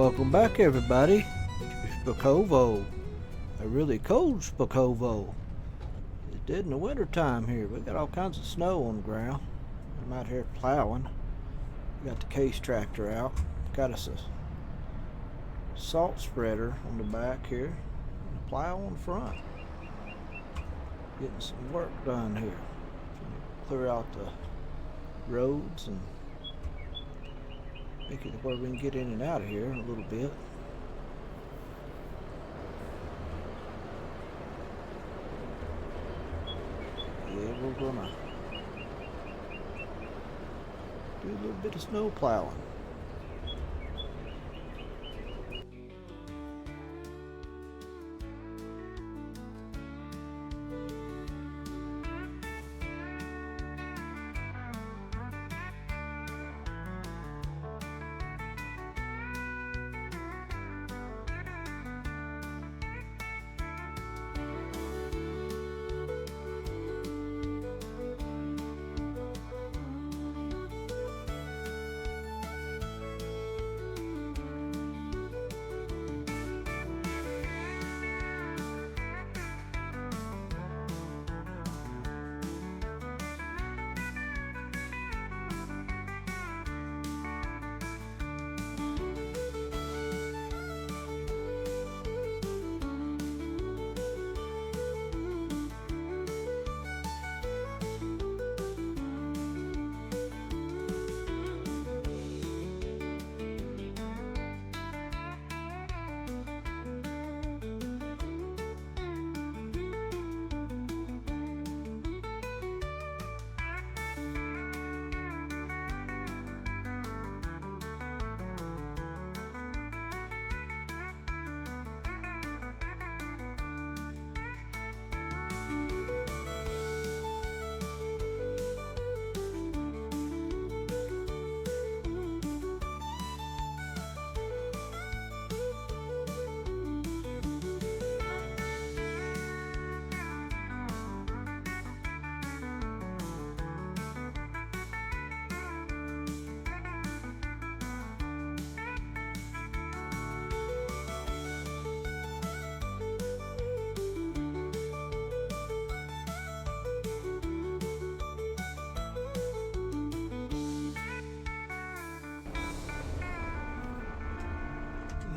Welcome back, everybody, to Szpakowo. A really cold Szpakowo. It's dead in the winter time here. We got all kinds of snow on the ground. I'm out here plowing. We got the case tractor out. Got us a salt spreader on the back here and a plow on the front. Getting some work done here. Clear out the roads and make it where we can get in and out of here in a little bit. Yeah, we're gonna do a little bit of snow plowing.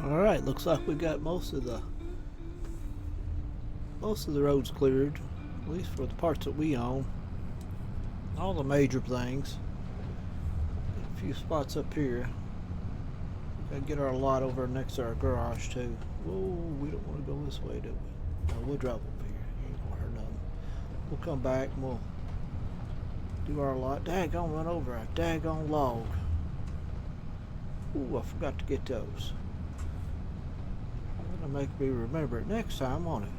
Alright, looks like we got most of the roads cleared, at least for the parts that we own. All the major things. A few spots up here. We gotta get our lot over next to our garage too. Whoa, we don't want to go this way, do we? No, we'll drive up here. Ain't gonna hurt nothing. We'll come back and we'll do our lot. Daggone, run over a daggone log. Ooh, I forgot to get those. That'll make me remember it next time, won't it?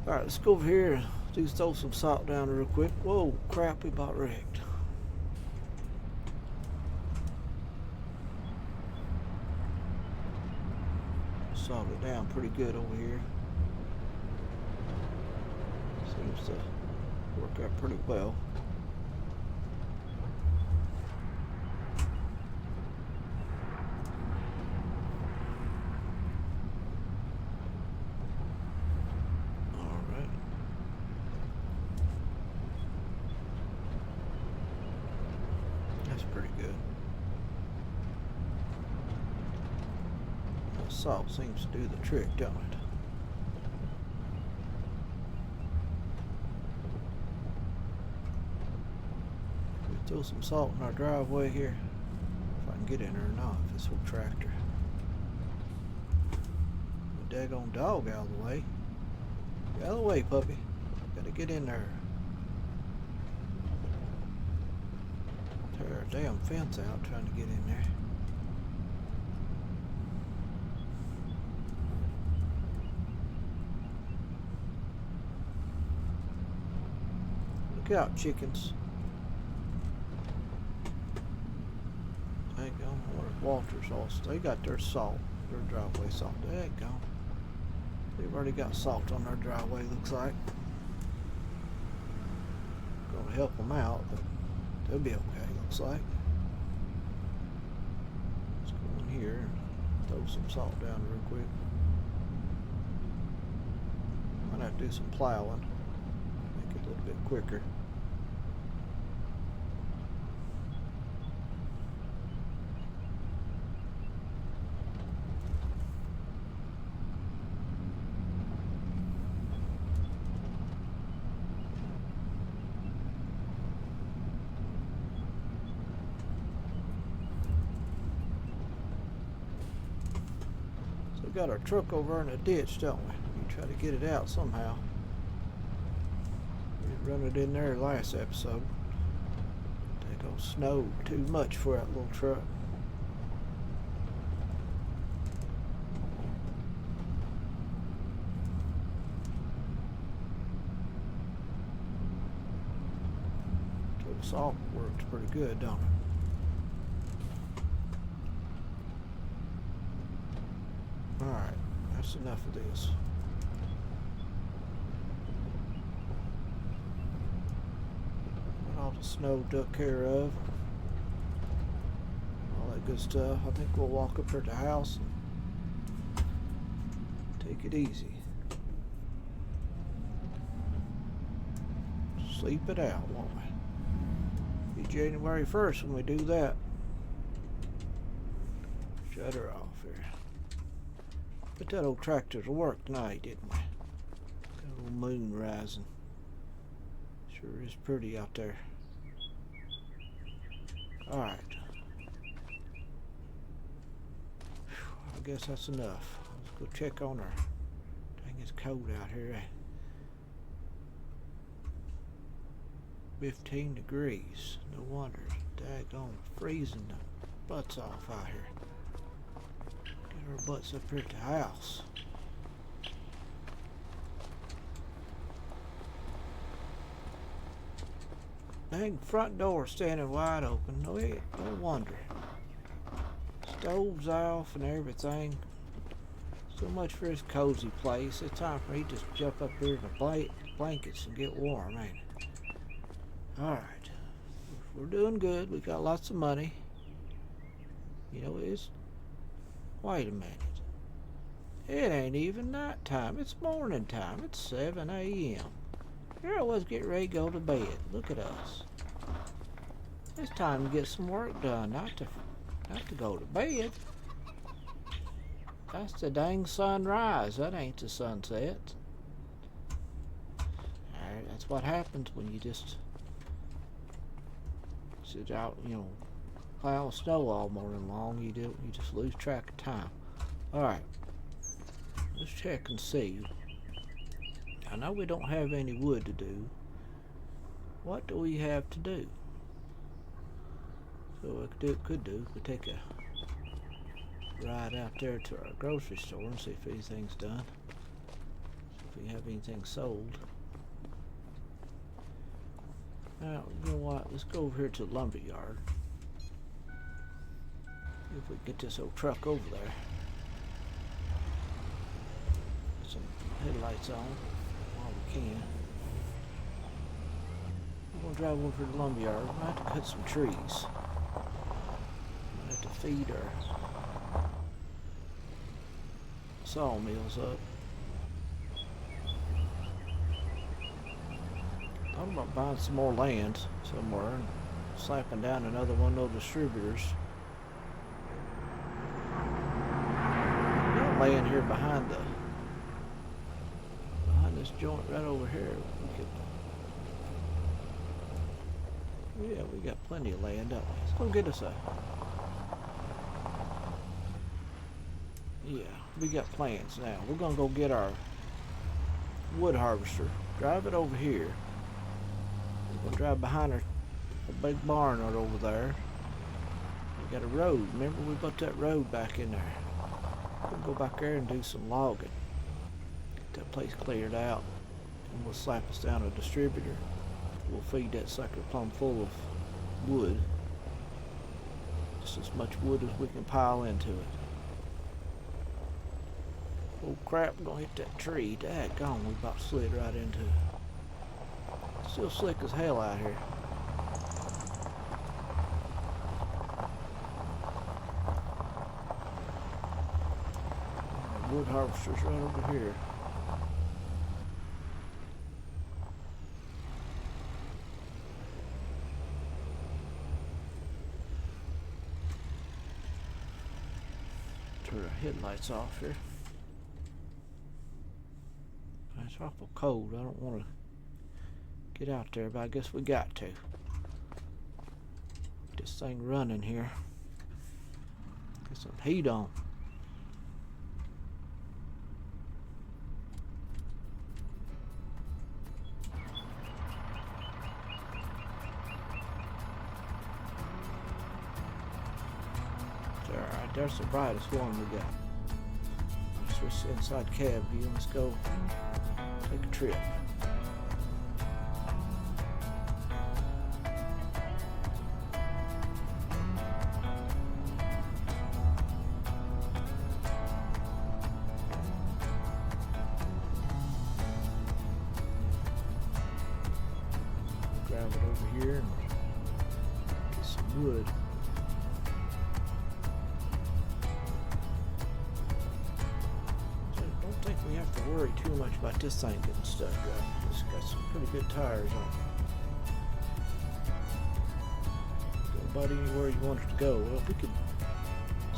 Alright, let's go over here and throw some salt down real quick. Whoa, crap, we about wrecked. Salt it down pretty good over here. Seems to work out pretty well. Pretty good. The salt seems to do the trick, don't it? We throw some salt in our driveway here. If I can get in there or not, if this whole tractor. The daggone dog out of the way. Get out of the way, puppy. Gotta get in there. Tear our damn fence out trying to get in there. Look out, chickens. Dang on, where's Walter's also? They got their salt, their driveway salt. Dang on. They've already got salt on their driveway, looks like. Gonna help them out, but they'll be okay, looks like. Let's go in here and throw some salt down real quick. Might have to do some plowing, make it a little bit quicker. We got our truck over in a ditch, don't we? We try to get it out somehow. We run it in there last episode. They go snow too much for that little truck. So the salt works pretty good, don't it? Alright, that's enough of this. Got all the snow took care of. All that good stuff. I think we'll walk up here to the house and take it easy. Sleep it out, won't we? Be January 1st when we do that. Shut her off here. But that old tractor to work tonight, didn't we? That old moon rising. Sure is pretty out there. Alright. I guess that's enough. Let's go check on her. Dang, it's cold out here. 15 degrees. No wonder. Daggone freezing the butts off out here. Our butts up here at the house. Dang, front door standing wide open. No wonder. Stoves off and everything. So much for this cozy place. It's time for me to just jump up here in the blankets and get warm, ain't it? Alright. We're doing good. We got lots of money. You know, it's... Wait a minute. It ain't even night time. It's morning time. It's 7 a.m. Here I was getting ready to go to bed. Look at us. It's time to get some work done, not to go to bed. That's the dang sunrise. That ain't the sunset. Alright, that's what happens when you just sit out, you know, plow snow all morning long. You just lose track of time. Alright. Let's check and see. I know we don't have any wood to do. What do we have to do? So what we could do, we take a ride out there to our grocery store and see if anything's done. See if we have anything sold. Now, you know what? Let's go over here to the lumber yard. See if we can get this old truck over there. Put some headlights on while we can. We're going to drive over to the lumber yard. We're going to have to cut some trees. We're going to have to feed our sawmills up. I'm about buying some more land somewhere and slapping down another one of those distributors. Got land here behind this joint right over here. Yeah, we got plenty of land, don't we? Let's go get us a... Yeah, we got plans now. We're gonna go get our wood harvester. Drive it over here. We're gonna drive behind a big barn right over there. We got a road. Remember we put that road back in there. We'll go back there and do some logging. Get that place cleared out. And we'll slap us down a distributor. We'll feed that sucker plumb full of wood. Just as much wood as we can pile into it. Oh crap, we're gonna hit that tree. Daggone, we about slid right into it. Still slick as hell out here. wood harvester's right over here. Turn our headlights off here. It's awful cold. I don't want to get out there, but I guess we got to. Get this thing running here. Get some heat on. Alright, there's the brightest one we got. Switch inside cab view. Let's go take a trip. Grab it over here and get some wood. We have to worry too much about this thing getting stuck up. It's got some pretty good tires on it. Go about anywhere you want it to go. Well, if we could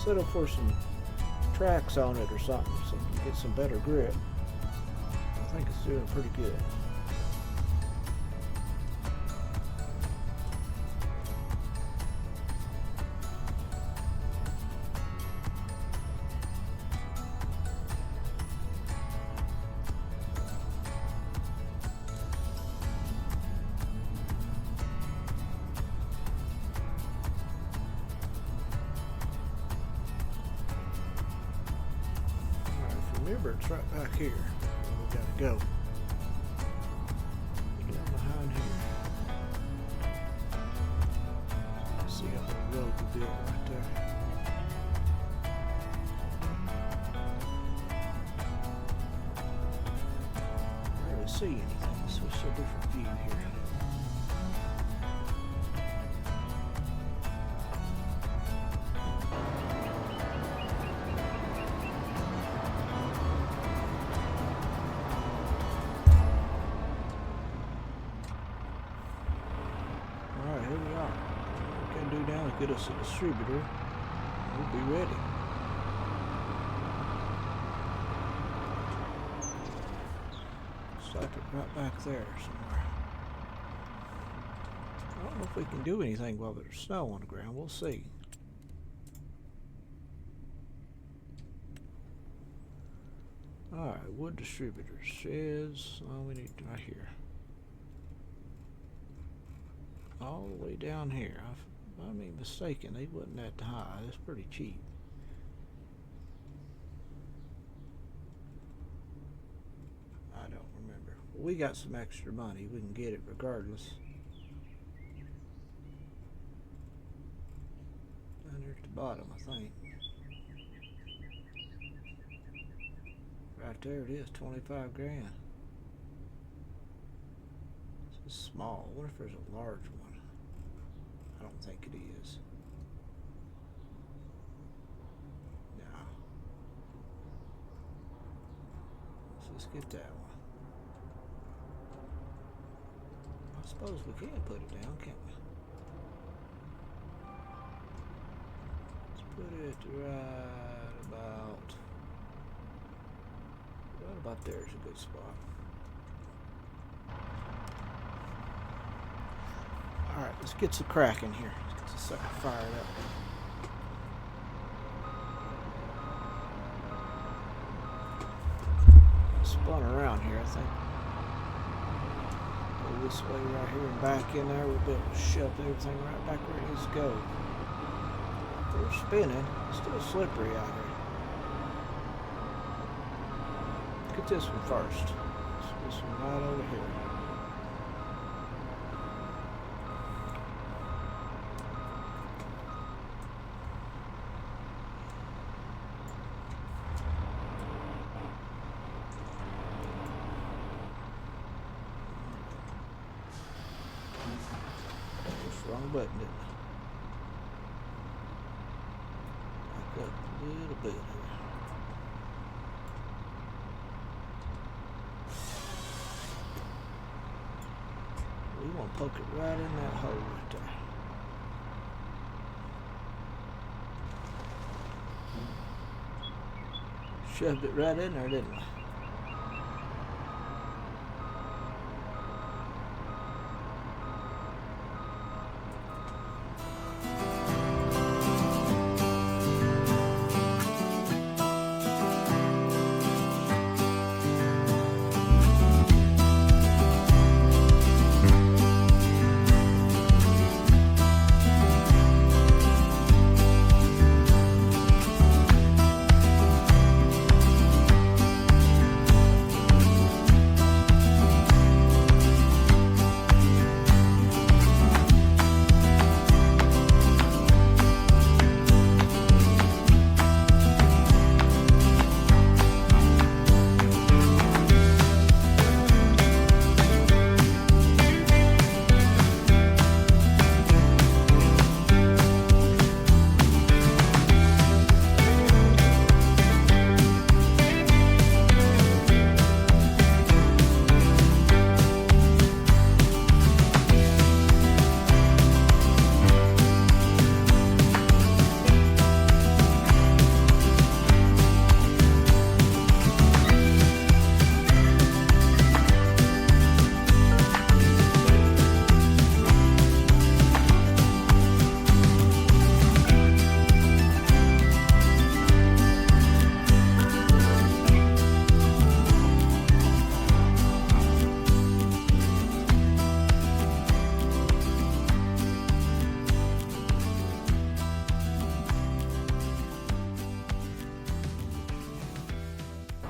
settle for some tracks on it or something so you can get some better grip, I think it's doing pretty good. Remember, it's right back here. We gotta go. Get down behind here. See how the road we built right there. I don't really see anything, so it's a different view here. Here we are. What we gotta do now is get us a distributor. We'll be ready. Stop it right back there somewhere. I don't know if we can do anything while there's snow on the ground. We'll see. Alright, wood distributors. Sheds. Oh, we need right here. All the way down here. If I'm not mistaken, they wasn't that high. That's pretty cheap. I don't remember. Well, we got some extra money. We can get it regardless. Down there at the bottom, I think. Right there it is, 25 grand. This is small. I wonder if there's a large one. I don't think it is. No. So let's get that one. I suppose we can put it down, can't we? Let's put it right about there is a good spot. Alright, let's get some crack in here. Let's get the sucker fired up. Spun around here, I think. Go this way right here and back in there. We'll be able to shove everything right back where it needs to go. We're spinning. It's still slippery out here. Get this one first. This one right over here. Wrong button, didn't I? Back up a little bit here. poke it right in that hole right there. Shoved it right in there, didn't we?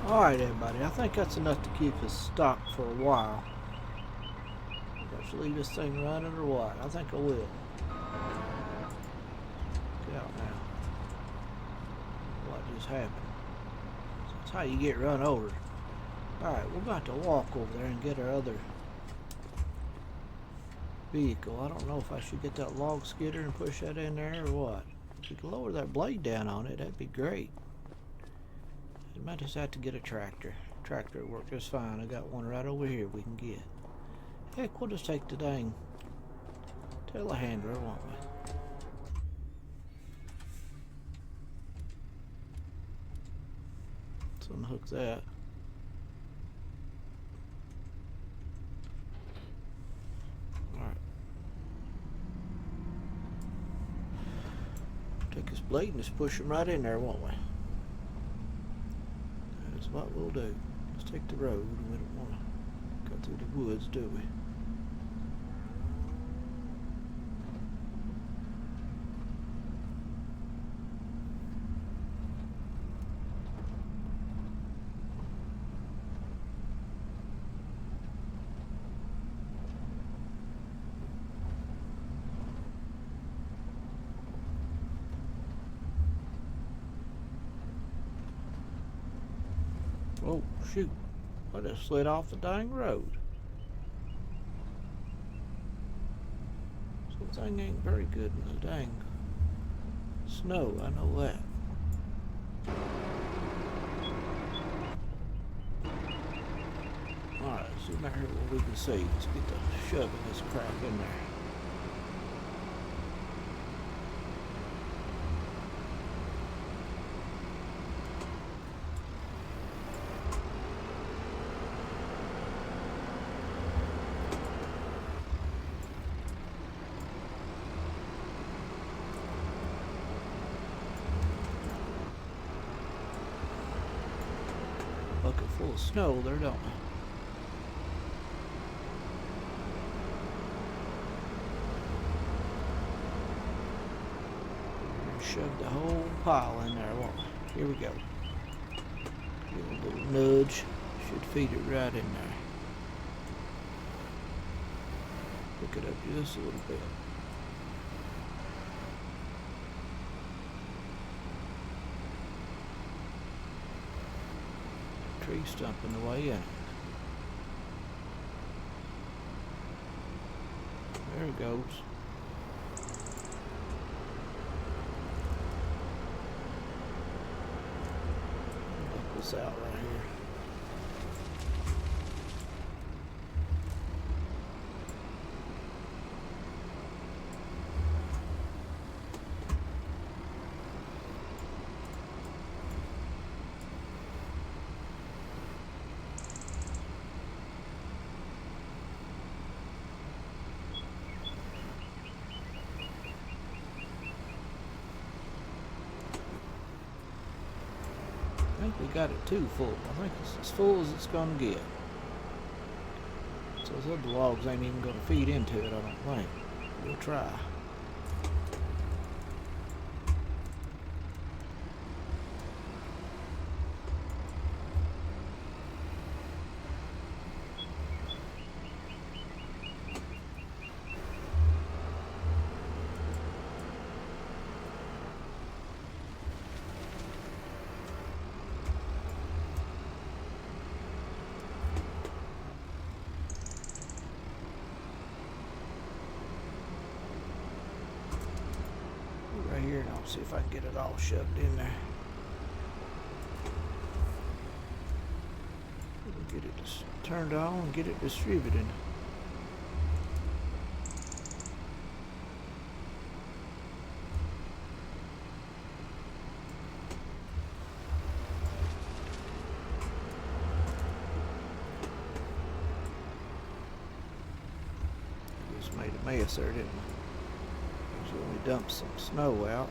Alright everybody, I think that's enough to keep us stocked for a while. I should leave this thing running or what? I think I will. Get out now. What just happened? That's how you get run over. Alright, we're about to walk over there and get our other vehicle. I don't know if I should get that log skidder and push that in there or what. If we can lower that blade down on it, that'd be great. I might just have to get a tractor. Tractor will work just fine. I got one right over here we can get. Heck, we'll just take the dang telehandler, won't we? Let's unhook that. Alright. Take this blade and just push him right in there, won't we? That's what we'll do. Let's take the road. We don't want to go through the woods, do we? Oh, shoot. I just slid off the dang road. Something ain't very good in the dang snow, I know that. Alright, let's zoom out here where we can see. Let's get the shoving this crap in there. Bucket full of snow there, don't we? Shove the whole pile in there, won't we? Here we go. Give it a little nudge. Should feed it right in there. Pick it up just a little bit. Tree stump in the way in. There it goes. Knock this out right here. think we got it too full. I think it's as full as it's gonna get. So those other logs ain't even gonna feed into it, I don't think. We'll try. Right here, and I'll see if I can get it all shoved in there. We'll get it turned on and get it distributed. Just made a mess there, didn't we? So we dumped some snow out.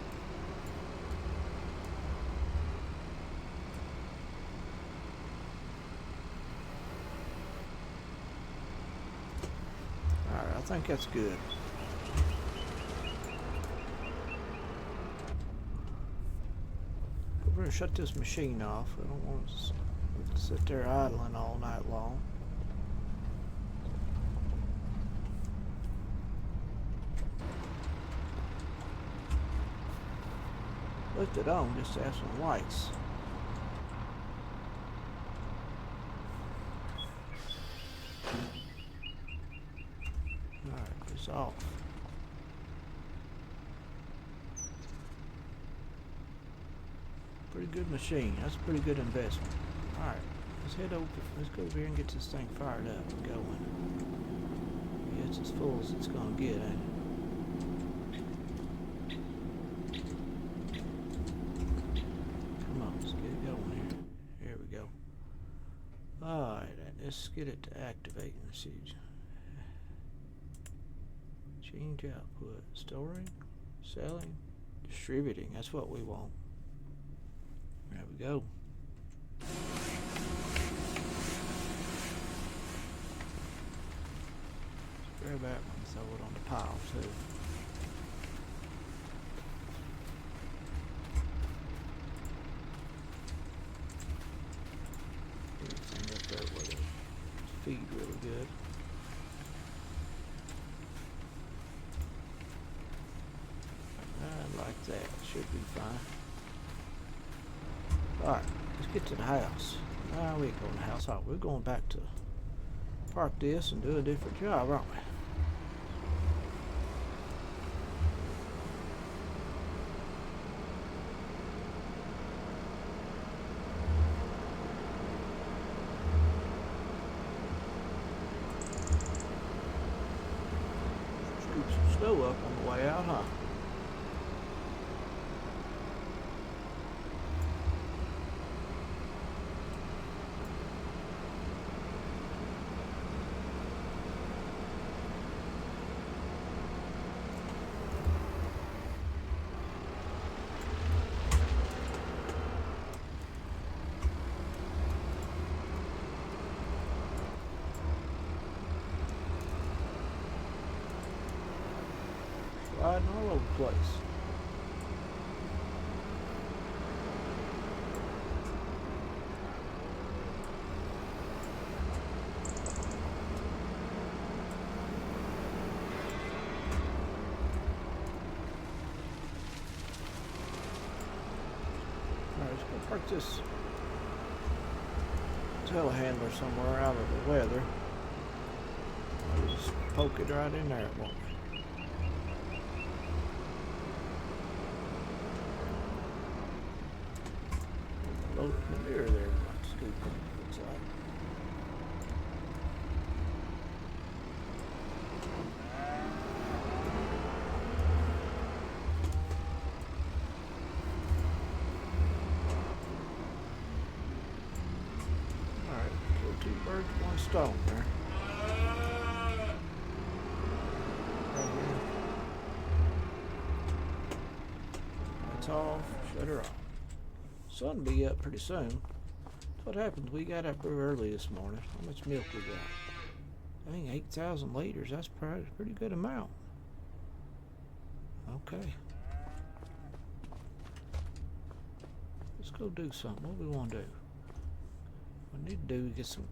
Alright, I think that's good. We're going to shut this machine off. I don't want to sit there idling all night long. Left it on just to have some lights. Alright, it's off. Pretty good machine. That's a pretty good investment. Alright, let's head over. Let's go over here and get this thing fired up and going. Yeah, it's as full as it's gonna get, ain't it? Alright, let's get it to activate. Let's see. Change output. Storing, selling, distributing. That's what we want. There we go. Grab that one and throw it on the pile too. Feed really good. Like that. Should be fine. Alright, let's get to the house. Nah, we ain't going to the house. We're going back to park this and do a different job, aren't we? Snow up on the way out, huh? Sliding all over the place. Alright, let's go park this telehandler somewhere out of the weather. I'll just poke it right in there, won't we? Load manure there, scoop, looks like. Alright, kill two birds with one stone there. Right here. That's off, shut her off. Sun will be up pretty soon. That's what happens. We got up real early this morning. How much milk we got? I think 8,000 liters. That's probably a pretty good amount. Okay. Let's go do something. What do we want to do? What we need to do is get some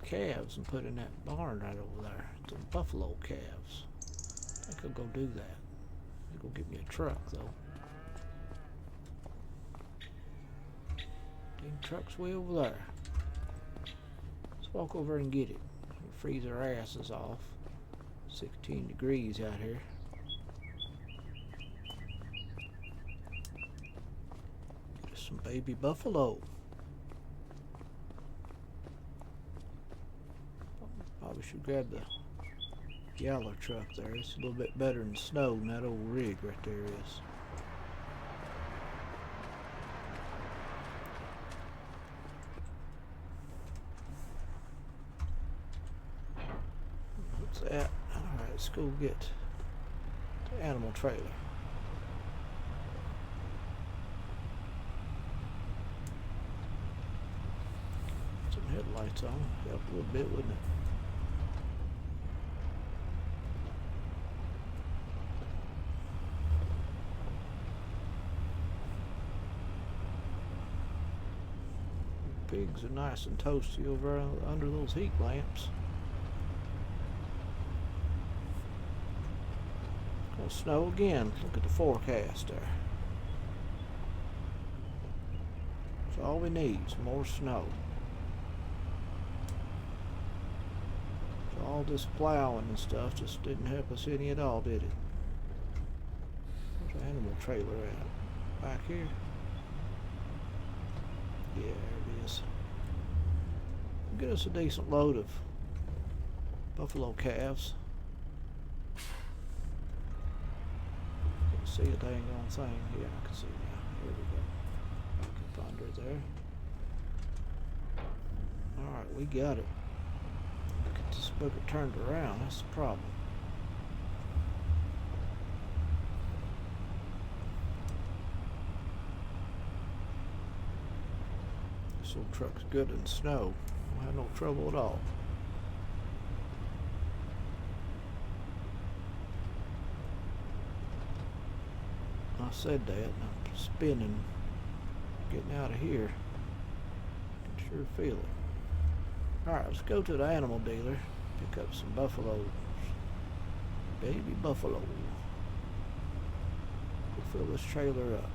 calves and put in that barn right over there. Some buffalo calves. I think I'll go do that. I'll go get me a truck though. Them truck's way over there. Let's walk over and get it. We'll freeze our asses off. 16 degrees out here. Just some baby buffalo. Probably should grab the yellow truck there. It's a little bit better than snow than that old rig right there is. What's that? Alright, let's go get the animal trailer. Some headlights on. Help a little bit, wouldn't it? Pigs are nice and toasty over under those heat lamps. It's gonna snow again. Look at the forecast there. That's all we need, some more snow. So all this plowing and stuff just didn't help us any at all, did it? Where's the animal trailer at? Back here? Yeah, there it is. Get us a decent load of buffalo calves. Can't see a dang on thing. Yeah, I can see now. Here we go. Back up under there. Alright, we got it. Get this booger turned around. That's the problem. This old truck's good in snow. I have no trouble at all. I said that, and I'm spinning, getting out of here. I can sure feel it. Alright, let's go to the animal dealer, pick up some buffaloes. Baby buffalo. We'll fill this trailer up.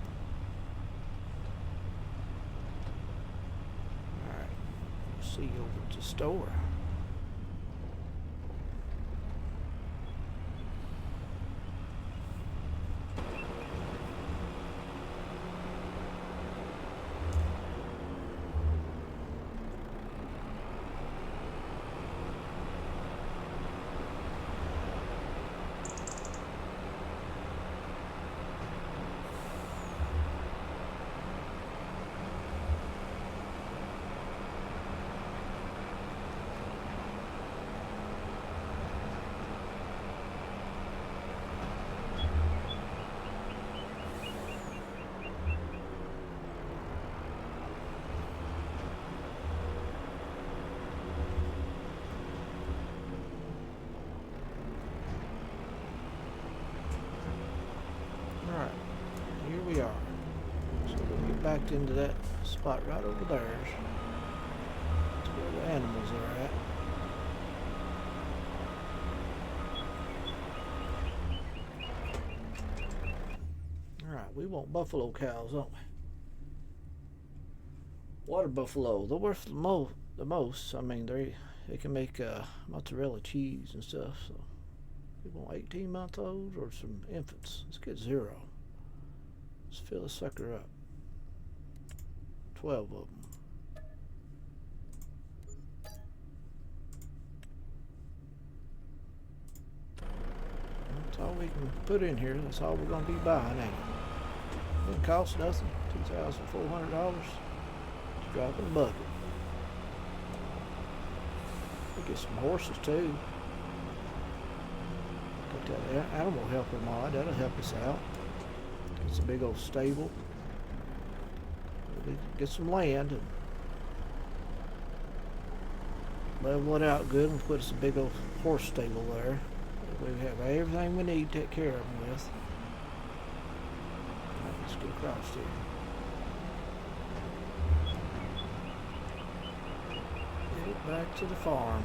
See you over at the store. We are. So we'll get back into that spot right over there. That's where the animals are at. Alright, we want buffalo cows, don't we? Water buffalo, they're worth the most. I mean, they can make mozzarella cheese and stuff. So we want 18-month-olds or some infants. Let's get 0. Let's fill the sucker up. 12 of them. That's all we can put in here. That's all we're going to be buying, ain't it? Didn't cost nothing. $2,400. Just drop in the bucket. We get some horses too. Got that animal helper mod. That'll help us out. It's a big old stable. We get some land and level it out good and put us a big old horse stable there. We have everything we need to take care of them with. Alright, let's get across here. Get back to the farm.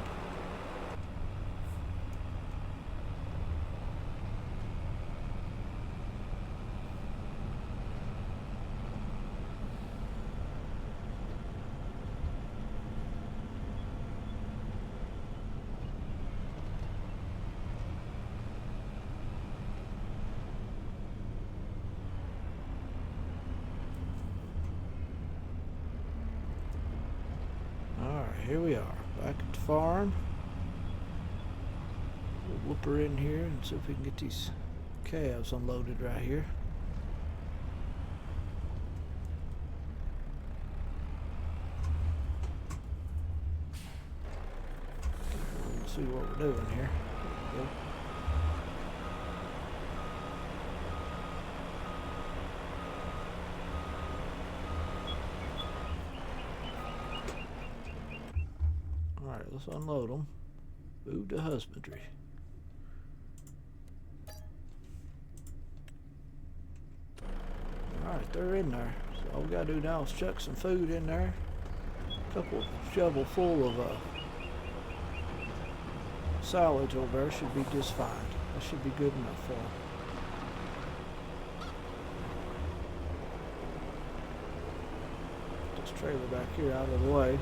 Here we are, back at the farm. We'll whoop her in here and see if we can get these calves unloaded right here. Let's see what we're doing here. There we go. Alright, let's unload them. Move to husbandry. Alright, they're in there. So all we gotta do now is chuck some food in there. A couple shovel full of silage over there should be just fine. That should be good enough for them. This trailer back here out of the way.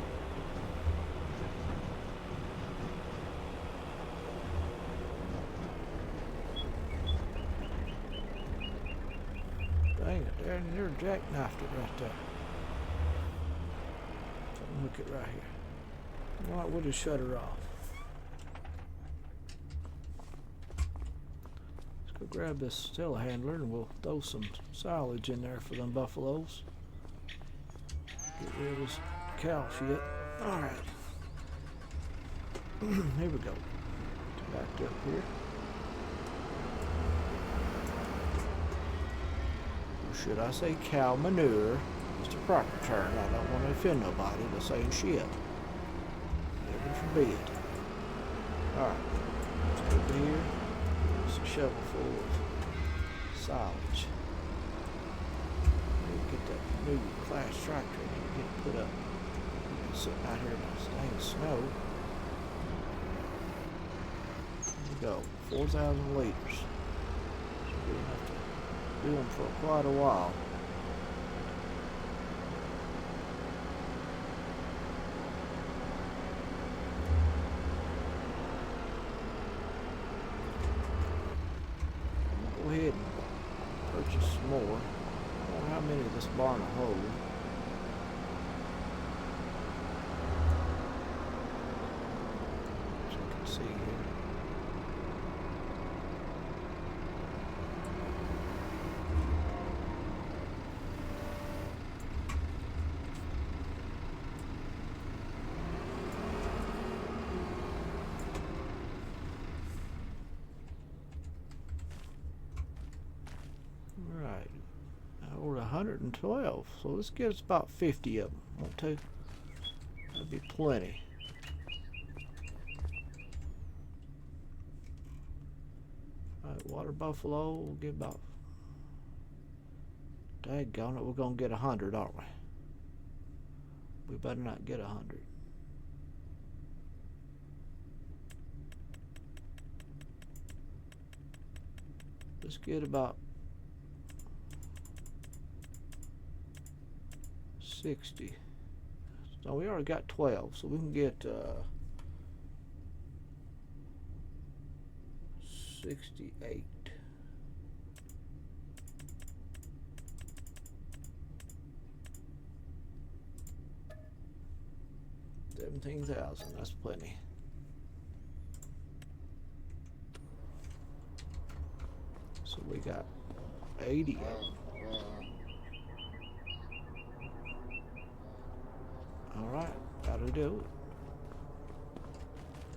Dang it, they're jackknifed it right there. Look it right here. Alright, we'll just shut her off. Let's go grab this telehandler and we'll throw some silage in there for them buffaloes. Get rid of this cow shit. Alright. Here we go. Backed up here. Should I say cow manure? It's the proper term. I don't want to offend nobody by saying shit. Never forbid. Alright. Let's go over here. There's a shovel full of silage. We'll get that new class tractor and get it put up. It's sitting out here in this dang snow. There we go. 4,000 liters. Should be enough to do them for quite a while. Go ahead and purchase some more. I don't know how many this barn will hold. As you can see here. Right, now we're 112, so let's get us about 50 of them. Won't take, that'd be plenty. Alright, water buffalo, we'll get about, daggone it, we're gonna get 100, aren't we? We better not get 100. Let's get about 60. So we already got 12, so we can get 68. 17,000, that's plenty. So we got 80 of them. Alright, that'll do it.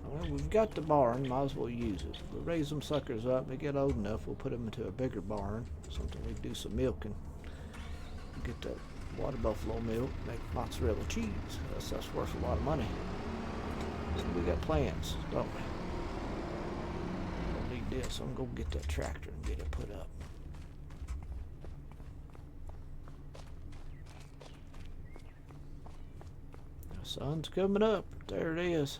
Well, we've got the barn, might as well use it. We'll raise them suckers up, they get old enough, we'll put them into a bigger barn, something we can do some milking. Get the water buffalo milk, make mozzarella cheese. That's worth a lot of money. So we got plans, don't we? Don't need this. I'm gonna go get that tractor and get it put up. The sun's coming up. There it is.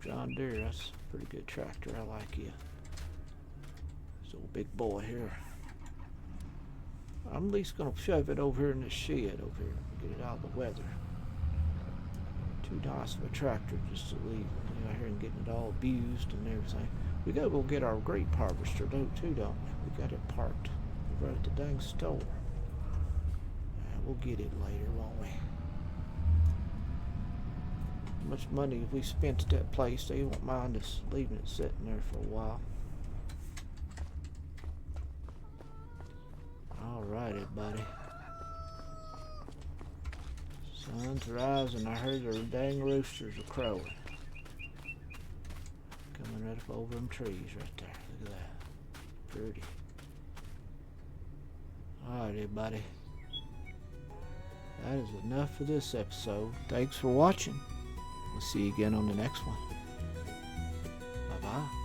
John Deere, that's a pretty good tractor. I like it. This old big boy here. I'm at least gonna shove it over here in this shed over here and get it out of the weather. Too nice of a tractor just to leave out here and getting it all abused and everything. We gotta go get our grape harvester too, don't we? We got it parked right at the dang store. We'll get it later, won't we? Much money if we spent at that place, they won't mind us leaving it sitting there for a while. Alrighty, buddy. Sun's rising. I heard the dang roosters are crowing. Coming right up over them trees right there. Look at that. Pretty. Alrighty, buddy. That is enough for this episode. Thanks for watching. We'll see you again on the next one. Bye-bye.